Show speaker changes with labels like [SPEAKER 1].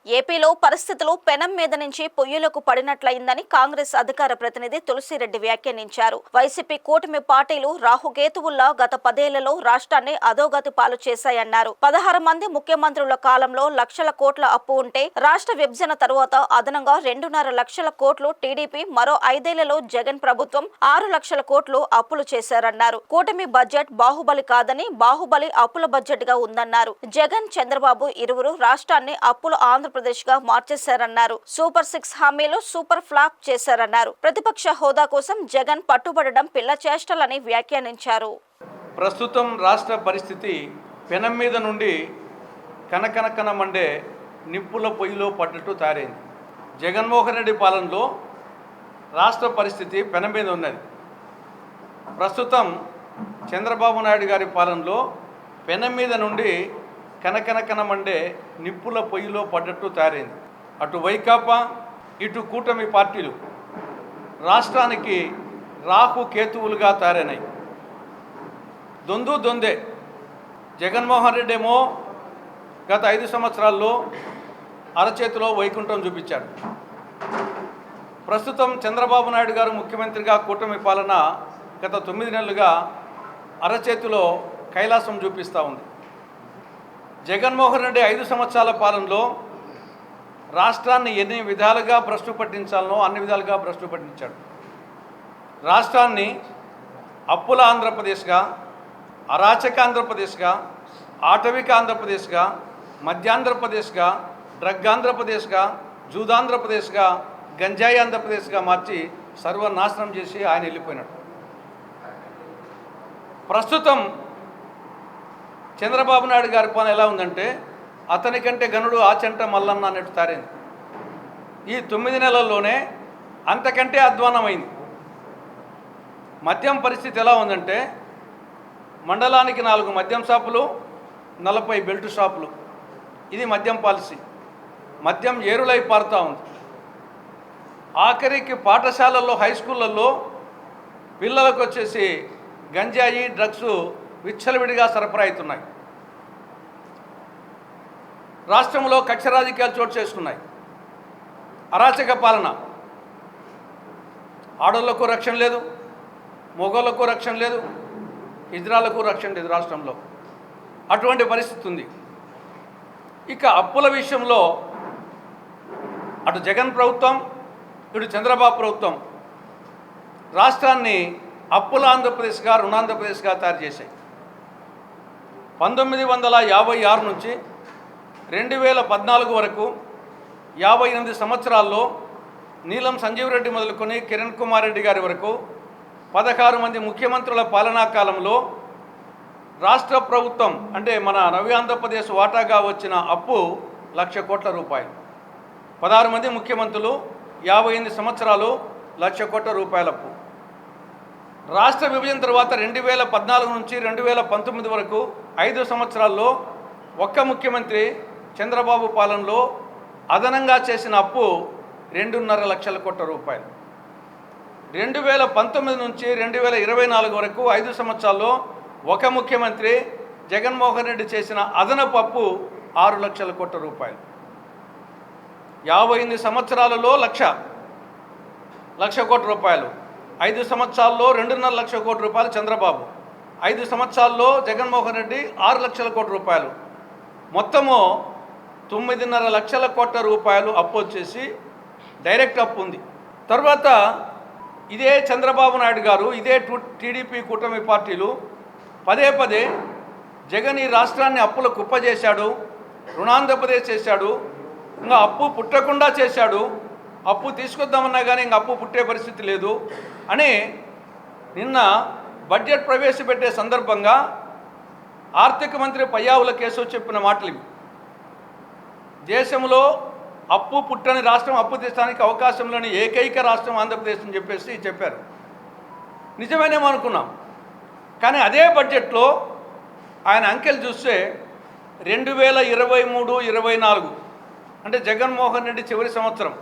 [SPEAKER 1] ఏపీలో పరిస్థితులు పెనం మీద నుంచి పొయ్యిలకు పడినట్లయిందని కాంగ్రెస్ అధికార ప్రతినిధి తులసిరెడ్డి వ్యాఖ్యానించారు. వైసీపీ కూటమి పార్టీలు రాహుకేతువుల్లా గత 10 ఏళ్లలో రాష్ట్రాన్ని అధోగతి పాలు చేశాయన్నారు. 16 మంది ముఖ్యమంత్రుల కాలంలో లక్షల కోట్ల అప్పు ఉంటే రాష్ట్ర విభజన తరువాత అదనంగా 2.5 లక్షల కోట్లు టీడీపీ, మరో 5 ఏళ్లలో జగన్ ప్రభుత్వం 6 లక్షల కోట్లు అప్పులు చేశారన్నారు. కూటమి బడ్జెట్ బాహుబలి కాదని, బాహుబలి అప్పుల బడ్జెట్ గా ఉందన్నారు. జగన్, చంద్రబాబు ఇరువురు రాష్ట్రాన్ని అప్పుల ఆంధ్రప్రదేశ్ గా మార్చేశారన్నారు. సూపర్ 6 హామీలు సూపర్ ఫ్లాప్ చేశారన్నారు. ప్రతిపక్ష హోదా కోసం జగన్ పట్టుబడడం పిల్ల చేష్టలని వ్యాఖ్యానించారు.
[SPEAKER 2] ప్రస్తుతం రాష్ట్ర పరిస్థితి పెనం మీద నుండి కనకనకన మండే నిప్పుల పొయ్యిలో పడ్డట్టు తయారైంది. జగన్మోహన్ రెడ్డి పాలనలో రాష్ట్ర పరిస్థితి పెనం మీద ఉన్నది. ప్రస్తుతం చంద్రబాబు నాయుడు గారి పాలనలో పెనం మీద నుండి కనకనకన మండే నిప్పుల పొయ్యిలో పడ్డట్టు తయారైంది. అటు వైకాపా, ఇటు కూటమి పార్టీలు రాష్ట్రానికి రాహు కేతువులుగా తయారైనాయి. దొందే. జగన్మోహన్ రెడ్డి ఏమో గత 5 సంవత్సరాల్లో అరచేతిలో వైకుంఠం చూపించాడు. ప్రస్తుతం చంద్రబాబు నాయుడు గారు ముఖ్యమంత్రిగా కూటమి పాలన గత 9 నెలలుగా అరచేతిలో కైలాసం చూపిస్తూ ఉంది. జగన్మోహన్ రెడ్డి 5 సంవత్సరాల పాలనలో రాష్ట్రాన్ని ఎన్ని విధాలుగా భ్రష్టు పట్టించాలనో అన్ని విధాలుగా భ్రష్టు పట్టించాడు. రాష్ట్రాన్ని అప్పుల ఆంధ్రప్రదేశ్గా, అరాచక ఆంధ్రప్రదేశ్గా, ఆటవిక ఆంధ్రప్రదేశ్గా, మధ్యాంధ్రప్రదేశ్గా, డ్రగ్ ఆంధ్రప్రదేశ్గా, జూదాంధ్రప్రదేశ్గా, గంజాయి ఆంధ్రప్రదేశ్గా మార్చి సర్వనాశనం చేసి ఆయన వెళ్ళిపోయినాడు. ప్రస్తుతం చంద్రబాబు నాయుడు గారి పని ఎలా ఉందంటే అతనికంటే గనుడు ఆచంట మల్లన్న అన్నట్టు తారైంది. ఈ 9 నెలల్లోనే అంతకంటే అధ్వానమైంది. మద్యం పరిస్థితి ఎలా ఉందంటే మండలానికి 4 మద్యం షాపులు, 40 బెల్ట్ షాపులు. ఇది మద్యం పాలసీ. మద్యం ఏరులై పారుతూ ఉంది. ఆఖరికి పాఠశాలల్లో, హై స్కూళ్ళల్లో పిల్లలకు వచ్చేసి గంజాయి, డ్రగ్స్ విచ్చలవిడిగా సరఫరా అవుతున్నాయి. రాష్ట్రంలో కక్ష రాజకీయాలు చోటు చేసుకున్నాయి. అరాచక పాలన. ఆడోళ్లకు రక్షణ లేదు, మొగోళ్లకు రక్షణ లేదు, హిజ్రాలకు రక్షణ లేదు రాష్ట్రంలో. అటువంటి పరిస్థితి ఉంది. ఇక అప్పుల విషయంలో అటు జగన్ ప్రభుత్వం, ఇటు చంద్రబాబు ప్రభుత్వం రాష్ట్రాన్ని అప్పుల ఆంధ్రప్రదేశ్గా, రుణాంధ్రప్రదేశ్గా తయారు చేశాయి. 1956 నుంచి 2014 వరకు 58 సంవత్సరాల్లో నీలం సంజీవ్ రెడ్డి మొదలుకొని కిరణ్ కుమార్ రెడ్డి గారి వరకు 16 మంది ముఖ్యమంత్రుల పాలనా కాలంలో రాష్ట్ర ప్రభుత్వం అంటే మన నవ్య ఆంధ్రప్రదేశ్ వాటాగా వచ్చిన అప్పు 1 లక్ష కోట్ల రూపాయలు. 16 మంది ముఖ్యమంత్రులు, 58 సంవత్సరాలు, 1 లక్ష కోట్ల రూపాయల అప్పు. రాష్ట్ర విభజన తర్వాత 2014 నుంచి 2019 వరకు 5 సంవత్సరాల్లో ఒక్క ముఖ్యమంత్రి చంద్రబాబు పాలనలో అదనంగా చేసిన అప్పు 2.5 లక్షల కోట్ల రూపాయలు. 2019 నుంచి 2024 వరకు 5 సంవత్సరాల్లో ఒక ముఖ్యమంత్రి జగన్మోహన్ రెడ్డి చేసిన అదనపు అప్పు 6 లక్షల కోట్ల రూపాయలు. 58 సంవత్సరాలలో లక్ష కోట్ల రూపాయలు. 5 సంవత్సరాల్లో 2.5 లక్షల కోట్ల రూపాయలు చంద్రబాబు. 5 సంవత్సరాల్లో జగన్మోహన్ రెడ్డి 6 లక్షల కోట్ల రూపాయలు. మొత్తము 9.5 లక్షల కోట్ల రూపాయలు అప్పు వచ్చేసి డైరెక్ట్ అప్పు ఉంది. తర్వాత ఇదే చంద్రబాబు నాయుడు గారు, ఇదే టీడీపీ కూటమి పార్టీలు పదే జగన్ ఈ రాష్ట్రాన్ని అప్పుల కుప్ప చేశాడు, రుణాంధ్రప్రదేశ్ చేశాడు, ఇంకా అప్పు పుట్టకుండా చేశాడు, అప్పు తీసుకొద్దామన్నా కానీ ఇంక అప్పు పుట్టే పరిస్థితి లేదు అని నిన్న బడ్జెట్ ప్రవేశపెట్టే సందర్భంగా ఆర్థిక మంత్రి పయ్యావుల కేశవ్ చెప్పిన మాటలు ఇవి. దేశంలో అప్పు పుట్టని రాష్ట్రం, అప్పు తీయడానికి అవకాశం లేని ఏకైక రాష్ట్రం ఆంధ్రప్రదేశ్ అని చెప్పేసి చెప్పారు. నిజమేనేమో అనుకున్నాం. కానీ అదే బడ్జెట్లో ఆయన అంకెలు చూస్తే 2023-24 అంటే జగన్మోహన్ రెడ్డి చివరి సంవత్సరం